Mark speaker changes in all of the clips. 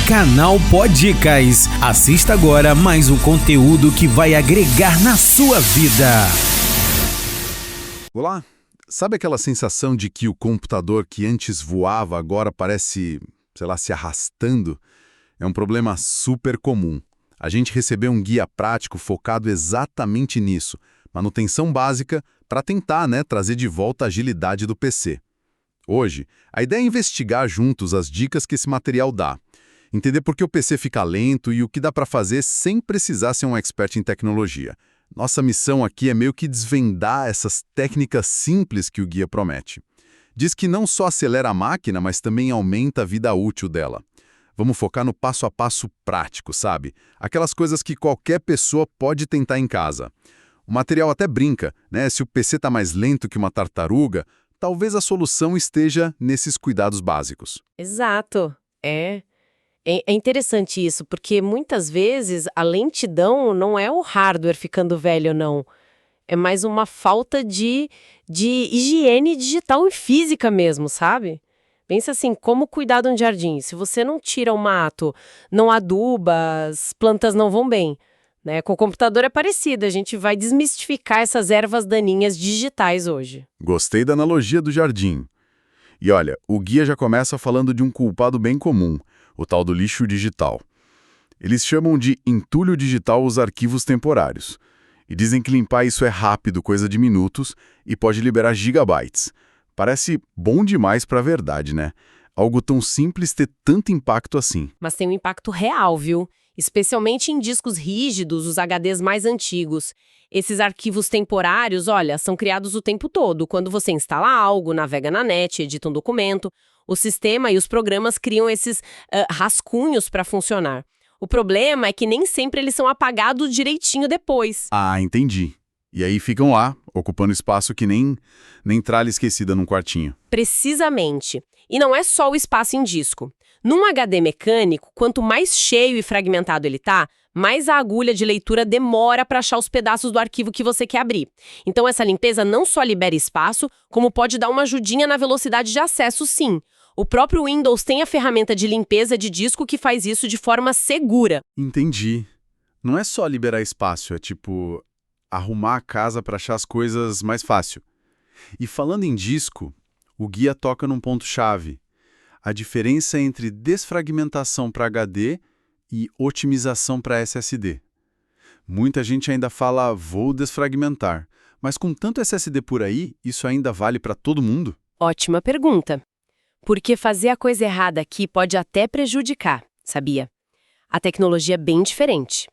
Speaker 1: Canal Podcast. Assista agora mais um conteúdo que vai agregar na sua vida.
Speaker 2: Olá! Sabe aquela sensação de que o computador que antes voava agora parece, se arrastando? É um problema super comum. A gente recebeu um guia prático focado exatamente nisso, manutenção básica, para tentar, trazer de volta a agilidade do PC. Hoje, a ideia é investigar juntos as dicas que esse material dá, entender por que o PC fica lento e o que dá para fazer sem precisar ser um expert em tecnologia. Nossa missão aqui é meio que desvendar essas técnicas simples que o guia promete. Diz que não só acelera a máquina, mas também aumenta a vida útil dela. Vamos focar no passo a passo prático, sabe? Aquelas coisas que qualquer pessoa pode tentar em casa. O material até brinca, Se o PC está mais lento que uma tartaruga, talvez a solução esteja nesses cuidados básicos.
Speaker 3: Exato. É interessante isso, porque muitas vezes a lentidão não é o hardware ficando velho, não. É mais uma falta de higiene digital e física mesmo, sabe? Pensa assim, como cuidar de um jardim? Se você não tira o mato, não aduba, as plantas não vão bem. Com o computador é parecido, a gente vai desmistificar essas ervas daninhas digitais hoje.
Speaker 2: Gostei da analogia do jardim. E olha, o guia já começa falando de um culpado bem comum, o tal do lixo digital. Eles chamam de entulho digital os arquivos temporários. E dizem que limpar isso é rápido, coisa de minutos, e pode liberar gigabytes. Parece bom demais para a verdade, né? Algo tão simples ter tanto impacto assim.
Speaker 3: Mas tem um impacto real, viu? Especialmente em discos rígidos, os HDs mais antigos. Esses arquivos temporários, olha, são criados o tempo todo. Quando você instala algo, navega na net, edita um documento, o sistema e os programas criam esses rascunhos para funcionar. O problema é que nem sempre eles são apagados direitinho depois.
Speaker 2: Ah, entendi. E aí ficam lá, ocupando espaço que nem tralha esquecida num quartinho.
Speaker 3: Precisamente. E não é só o espaço em disco. Num HD mecânico, quanto mais cheio e fragmentado ele tá, mais a agulha de leitura demora para achar os pedaços do arquivo que você quer abrir. Então essa limpeza não só libera espaço, como pode dar uma ajudinha na velocidade de acesso, sim. O próprio Windows tem a ferramenta de limpeza de disco que faz isso de forma segura.
Speaker 2: Entendi. Não é só liberar espaço, é tipo arrumar a casa para achar as coisas mais fácil. E falando em disco, o guia toca num ponto-chave. A diferença entre desfragmentação para HD e otimização para SSD. Muita gente ainda fala, vou desfragmentar. Mas com tanto SSD por aí, isso ainda vale para todo mundo?
Speaker 3: Ótima pergunta. Porque fazer a coisa errada aqui pode até prejudicar, sabia? A tecnologia é bem diferente.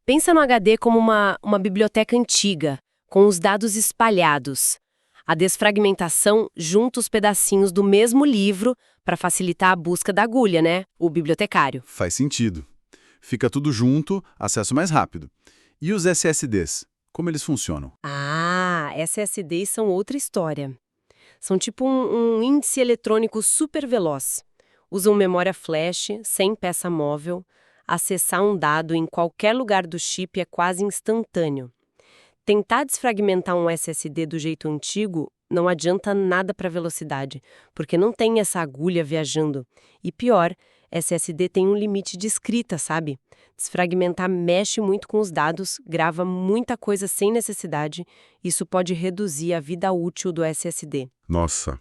Speaker 3: Pensa no HD como uma biblioteca antiga, com os dados espalhados. A desfragmentação junta os pedacinhos do mesmo livro para facilitar a busca da agulha, o bibliotecário.
Speaker 2: Faz sentido. Fica tudo junto, acesso mais rápido. E os SSDs? Como eles funcionam?
Speaker 3: Ah, SSDs são outra história. São tipo um índice eletrônico super veloz. Usam memória flash, sem peça móvel. Acessar um dado em qualquer lugar do chip é quase instantâneo. Tentar desfragmentar um SSD do jeito antigo não adianta nada para a velocidade, porque não tem essa agulha viajando. E pior, SSD tem um limite de escrita, sabe? Desfragmentar mexe muito com os dados, grava muita coisa sem necessidade. Isso pode reduzir a vida útil do SSD.
Speaker 2: Nossa,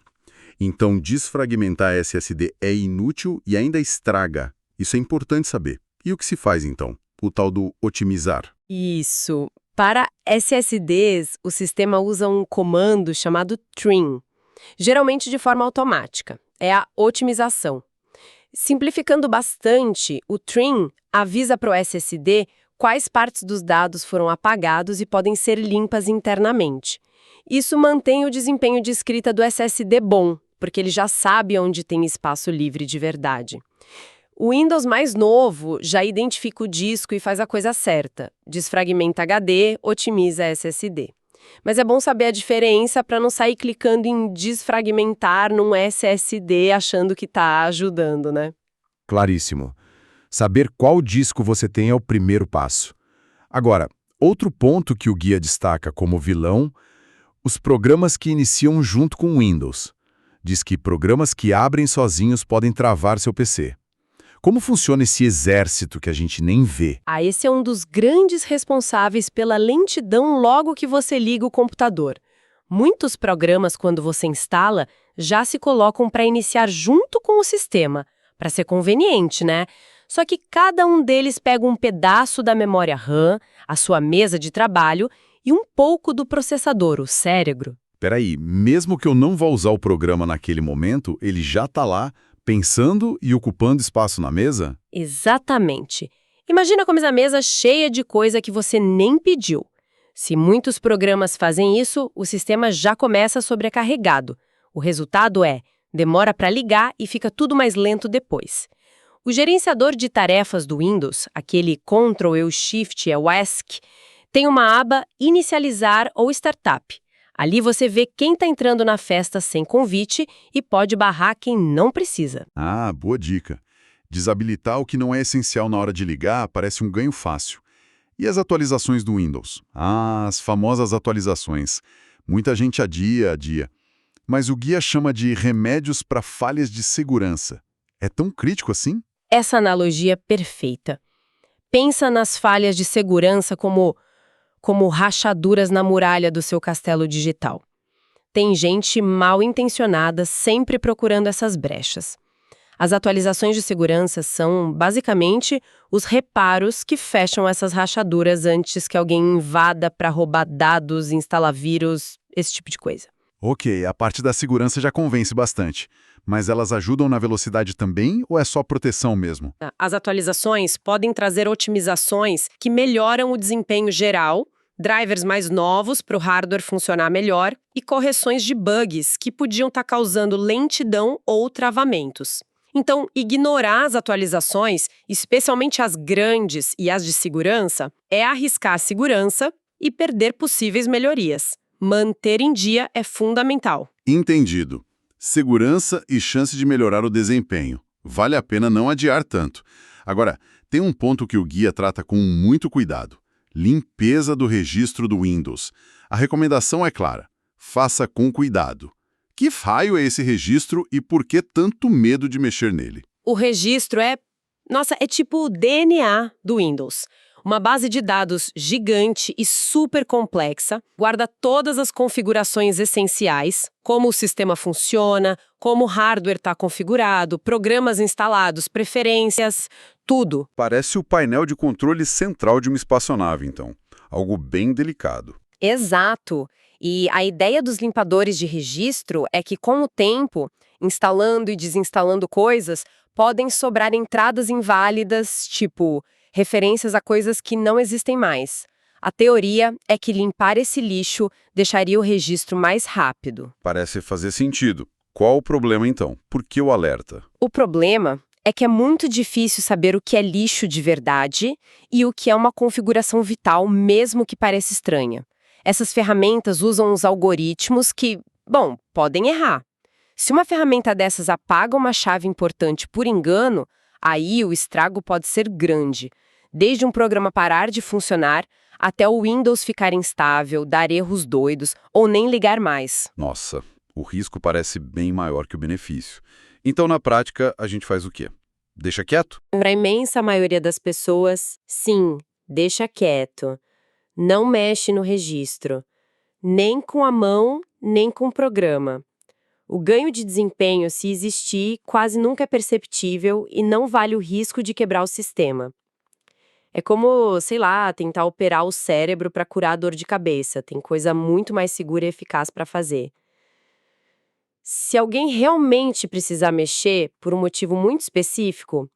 Speaker 2: então desfragmentar SSD é inútil e ainda estraga. Isso é importante saber. E o que se faz então? O tal do otimizar.
Speaker 3: Isso. Para SSDs, o sistema usa um comando chamado trim, geralmente de forma automática. É a otimização. Simplificando bastante, o trim avisa para o SSD quais partes dos dados foram apagados e podem ser limpas internamente. Isso mantém o desempenho de escrita do SSD bom, porque ele já sabe onde tem espaço livre de verdade. O Windows mais novo já identifica o disco e faz a coisa certa. Desfragmenta HD, otimiza SSD. Mas é bom saber a diferença para não sair clicando em desfragmentar num SSD achando que está ajudando,
Speaker 2: Claríssimo. Saber qual disco você tem é o primeiro passo. Agora, outro ponto que o guia destaca como vilão, os programas que iniciam junto com o Windows. Diz que programas que abrem sozinhos podem travar seu PC. Como funciona esse exército que a gente nem vê?
Speaker 3: Esse é um dos grandes responsáveis pela lentidão logo que você liga o computador. Muitos programas, quando você instala, já se colocam para iniciar junto com o sistema, para ser conveniente, né? Só que cada um deles pega um pedaço da memória RAM, a sua mesa de trabalho e um pouco do processador, o cérebro.
Speaker 2: Peraí, mesmo que eu não vá usar o programa naquele momento, ele já está lá, pensando e ocupando espaço na mesa?
Speaker 3: Exatamente. Imagina como essa mesa cheia de coisa que você nem pediu. Se muitos programas fazem isso, o sistema já começa sobrecarregado. O resultado demora para ligar e fica tudo mais lento depois. O gerenciador de tarefas do Windows, aquele Ctrl+Shift+ESC, tem uma aba Inicializar ou Startup. Ali você vê quem está entrando na festa sem convite e pode barrar quem não precisa.
Speaker 2: Ah, boa dica. Desabilitar o que não é essencial na hora de ligar parece um ganho fácil. E as atualizações do Windows? As famosas atualizações. Muita gente adia. Mas o guia chama de remédios para falhas de segurança. É tão crítico assim?
Speaker 3: Essa analogia é perfeita. Pensa nas falhas de segurança como rachaduras na muralha do seu castelo digital. Tem gente mal intencionada sempre procurando essas brechas. As atualizações de segurança são, basicamente, os reparos que fecham essas rachaduras antes que alguém invada para roubar dados, instalar vírus, esse tipo de coisa.
Speaker 2: Ok, a parte da segurança já convence bastante. Mas elas ajudam na velocidade também ou é só proteção mesmo?
Speaker 3: As atualizações podem trazer otimizações que melhoram o desempenho geral, drivers mais novos para o hardware funcionar melhor e correções de bugs que podiam estar causando lentidão ou travamentos. Então, ignorar as atualizações, especialmente as grandes e as de segurança, é arriscar a segurança e perder possíveis melhorias. Manter em dia é fundamental.
Speaker 2: Entendido. Segurança e chance de melhorar o desempenho. Vale a pena não adiar tanto. Agora, tem um ponto que o guia trata com muito cuidado. Limpeza do registro do Windows. A recomendação é clara. Faça com cuidado. Que raio é esse registro e por que tanto medo de mexer nele?
Speaker 3: O registro é tipo o DNA do Windows. Uma base de dados gigante e super complexa, guarda todas as configurações essenciais, como o sistema funciona, como o hardware está configurado, programas instalados, preferências, tudo.
Speaker 2: Parece o painel de controle central de uma espaçonave, então. Algo bem delicado.
Speaker 3: Exato. E a ideia dos limpadores de registro é que, com o tempo, instalando e desinstalando coisas, podem sobrar entradas inválidas, tipo referências a coisas que não existem mais. A teoria é que limpar esse lixo deixaria o registro mais rápido.
Speaker 2: Parece fazer sentido. Qual o problema, então? Por que o alerta?
Speaker 3: O problema é que é muito difícil saber o que é lixo de verdade e o que é uma configuração vital, mesmo que pareça estranha. Essas ferramentas usam os algoritmos que, podem errar. Se uma ferramenta dessas apaga uma chave importante por engano, aí o estrago pode ser grande. Desde um programa parar de funcionar, até o Windows ficar instável, dar erros doidos ou nem ligar mais.
Speaker 2: Nossa, o risco parece bem maior que o benefício. Então, na prática, a gente faz o quê? Deixa quieto?
Speaker 3: Para a imensa maioria das pessoas, sim, deixa quieto. Não mexe no registro. Nem com a mão, nem com o programa. O ganho de desempenho, se existir, quase nunca é perceptível e não vale o risco de quebrar o sistema. É como, tentar operar o cérebro para curar a dor de cabeça. Tem coisa muito mais segura e eficaz para fazer. Se alguém realmente precisar mexer por um motivo muito específico,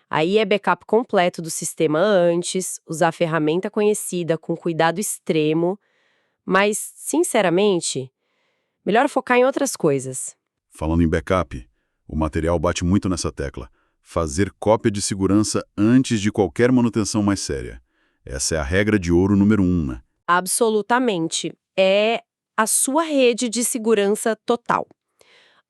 Speaker 3: aí é backup completo do sistema antes, usar ferramenta conhecida com cuidado extremo, mas, sinceramente, melhor focar em outras coisas.
Speaker 2: Falando em backup, o material bate muito nessa tecla. Fazer cópia de segurança antes de qualquer manutenção mais séria. Essa é a regra de ouro número 1, né?
Speaker 3: Absolutamente. É a sua rede de segurança total.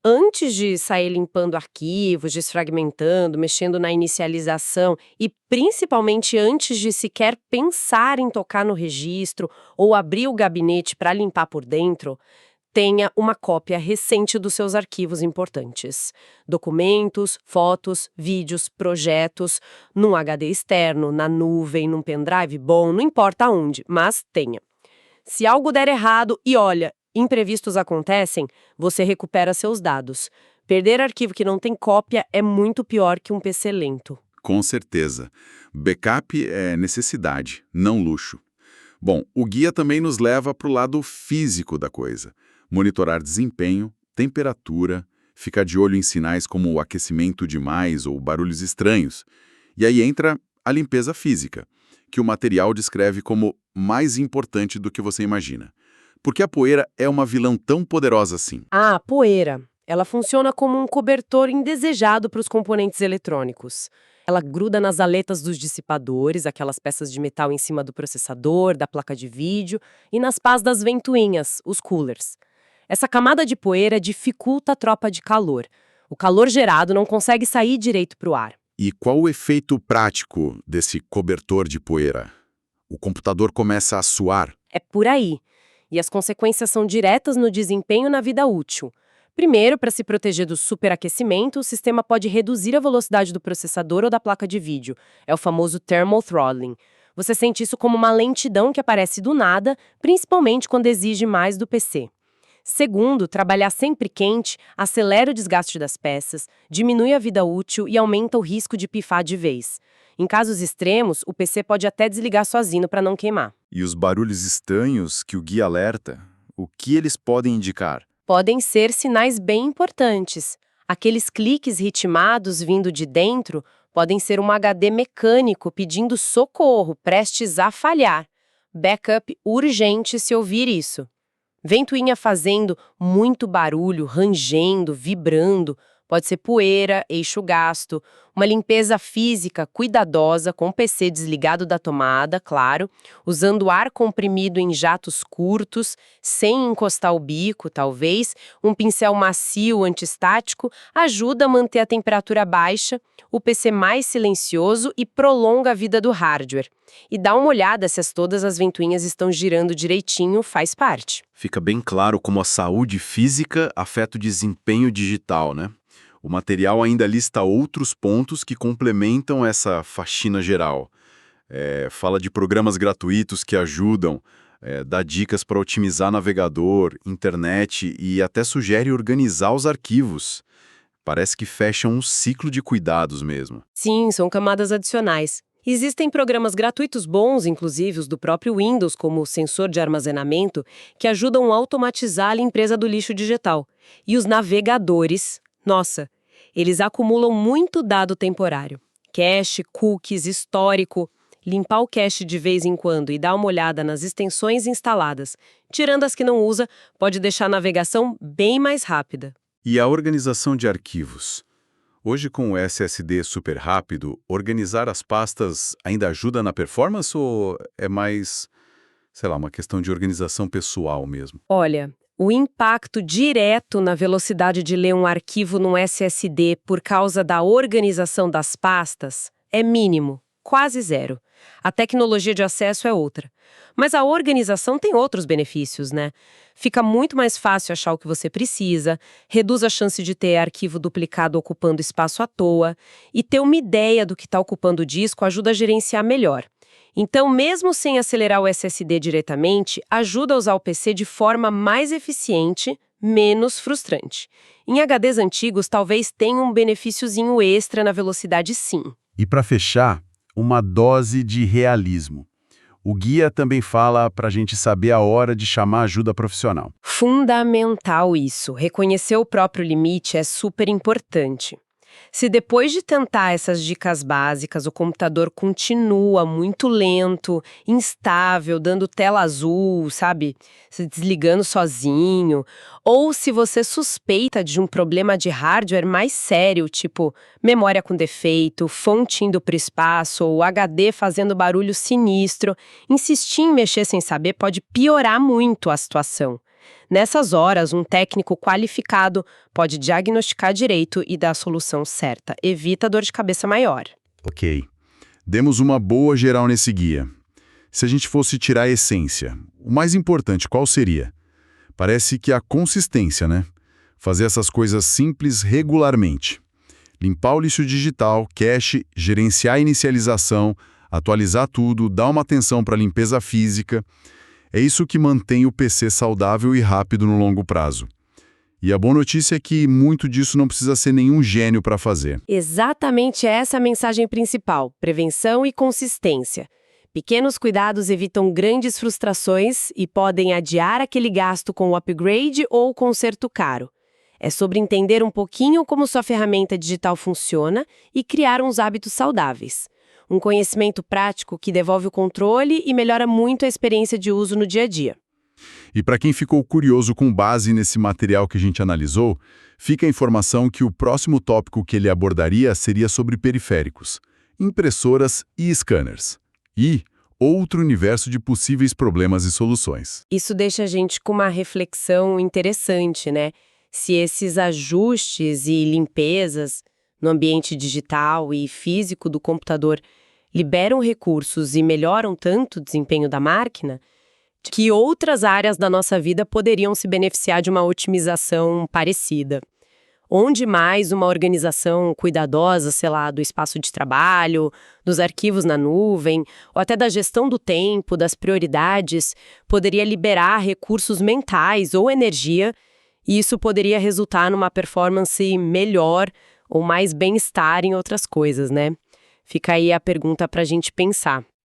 Speaker 3: Antes de sair limpando arquivos, desfragmentando, mexendo na inicialização e principalmente antes de sequer pensar em tocar no registro ou abrir o gabinete para limpar por dentro, Tenha uma cópia recente dos seus arquivos importantes. Documentos, fotos, vídeos, projetos, num HD externo, na nuvem, num pendrive bom, não importa onde, mas tenha. Se algo der errado e olha, imprevistos acontecem, você recupera seus dados. Perder arquivo que não tem cópia é muito pior que um PC lento.
Speaker 2: Com certeza. Backup é necessidade, não luxo. Bom, o guia também nos leva para o lado físico da coisa. Monitorar desempenho, temperatura, ficar de olho em sinais como o aquecimento demais ou barulhos estranhos. E aí entra a limpeza física, que o material descreve como mais importante do que você imagina. Porque a poeira é uma vilã tão poderosa assim.
Speaker 3: A poeira. Ela funciona como um cobertor indesejado para os componentes eletrônicos. Ela gruda nas aletas dos dissipadores, aquelas peças de metal em cima do processador, da placa de vídeo, e nas pás das ventoinhas, os coolers. Essa camada de poeira dificulta a troca de calor. O calor gerado não consegue sair direito para o ar.
Speaker 2: E qual o efeito prático desse cobertor de poeira? O computador começa a suar.
Speaker 3: É por aí. E as consequências são diretas no desempenho na vida útil. Primeiro, para se proteger do superaquecimento, o sistema pode reduzir a velocidade do processador ou da placa de vídeo. É o famoso thermal throttling. Você sente isso como uma lentidão que aparece do nada, principalmente quando exige mais do PC. Segundo, trabalhar sempre quente acelera o desgaste das peças, diminui a vida útil e aumenta o risco de pifar de vez. Em casos extremos, o PC pode até desligar sozinho para não queimar.
Speaker 4: E os barulhos estranhos que o guia alerta, o que eles podem indicar?
Speaker 3: Podem ser sinais bem importantes. Aqueles cliques ritmados vindo de dentro podem ser um HD mecânico pedindo socorro, prestes a falhar. Backup urgente se ouvir isso. Ventoinha fazendo muito barulho, rangendo, vibrando. Pode ser poeira, eixo gasto, uma limpeza física cuidadosa com o PC desligado da tomada, claro, usando ar comprimido em jatos curtos, sem encostar o bico, talvez, um pincel macio antistático ajuda a manter a temperatura baixa, o PC mais silencioso e prolonga a vida do hardware. E dá uma olhada se todas as ventoinhas estão girando direitinho, faz parte.
Speaker 4: Fica bem claro como a saúde física afeta o desempenho digital, né? O material ainda lista outros pontos que complementam essa faxina geral. Fala de programas gratuitos que ajudam, dá dicas para otimizar navegador, internet e até sugere organizar os arquivos. Parece que fecha um ciclo de cuidados mesmo.
Speaker 3: Sim, são camadas adicionais. Existem programas gratuitos bons, inclusive os do próprio Windows, como o sensor de armazenamento, que ajudam a automatizar a limpeza do lixo digital. E os navegadores, nossa, eles acumulam muito dado temporário. Cache, cookies, histórico. Limpar o cache de vez em quando e dar uma olhada nas extensões instaladas, tirando as que não usa, pode deixar a navegação bem mais rápida.
Speaker 2: E a organização de arquivos? Hoje, com o SSD super rápido, organizar as pastas ainda ajuda na performance ou é mais, sei lá, uma questão de organização pessoal mesmo?
Speaker 3: Olha, o impacto direto na velocidade de ler um arquivo num SSD por causa da organização das pastas é mínimo, quase zero. A tecnologia de acesso é outra. Mas a organização tem outros benefícios, né? Fica muito mais fácil achar o que você precisa, reduz a chance de ter arquivo duplicado ocupando espaço à toa, e ter uma ideia do que está ocupando o disco ajuda a gerenciar melhor. Então, mesmo sem acelerar o SSD diretamente, ajuda a usar o PC de forma mais eficiente, menos frustrante. Em HDs antigos, talvez tenha um benefíciozinho extra na velocidade, sim.
Speaker 4: E para fechar, uma dose de realismo. O guia também fala para a gente saber a hora de chamar ajuda profissional.
Speaker 3: Fundamental isso. Reconhecer o próprio limite é super importante. Se depois de tentar essas dicas básicas, o computador continua muito lento, instável, dando tela azul, sabe? Se desligando sozinho. Ou se você suspeita de um problema de hardware mais sério, tipo memória com defeito, fonte indo para o espaço ou HD fazendo barulho sinistro, insistir em mexer sem saber pode piorar muito a situação. Nessas horas, um técnico qualificado pode diagnosticar direito e dar a solução certa. Evita dor de cabeça maior.
Speaker 2: Ok. Demos uma boa geral nesse guia. Se a gente fosse tirar a essência, o mais importante qual seria? Parece que a consistência, né? Fazer essas coisas simples regularmente. Limpar o lixo digital, cache, gerenciar a inicialização, atualizar tudo, dar uma atenção para a limpeza física. É isso que mantém o PC saudável e rápido no longo prazo. E a boa notícia é que muito disso não precisa ser nenhum gênio para fazer.
Speaker 3: Exatamente essa é a mensagem principal: prevenção e consistência. Pequenos cuidados evitam grandes frustrações e podem adiar aquele gasto com o upgrade ou o conserto caro. É sobre entender um pouquinho como sua ferramenta digital funciona e criar uns hábitos saudáveis. Um conhecimento prático que devolve o controle e melhora muito a experiência de uso no dia a dia.
Speaker 2: E para quem ficou curioso com base nesse material que a gente analisou, fica a informação que o próximo tópico que ele abordaria seria sobre periféricos, impressoras e scanners. E outro universo de possíveis problemas e soluções.
Speaker 3: Isso deixa a gente com uma reflexão interessante, né? Se esses ajustes e limpezas no ambiente digital e físico do computador liberam recursos e melhoram tanto o desempenho da máquina, que outras áreas da nossa vida poderiam se beneficiar de uma otimização parecida. Onde mais uma organização cuidadosa, sei lá, do espaço de trabalho, dos arquivos na nuvem, ou até da gestão do tempo, das prioridades, poderia liberar recursos mentais ou energia, e isso poderia resultar numa performance melhor ou mais bem-estar em outras coisas, né? Fica aí a pergunta para a gente pensar.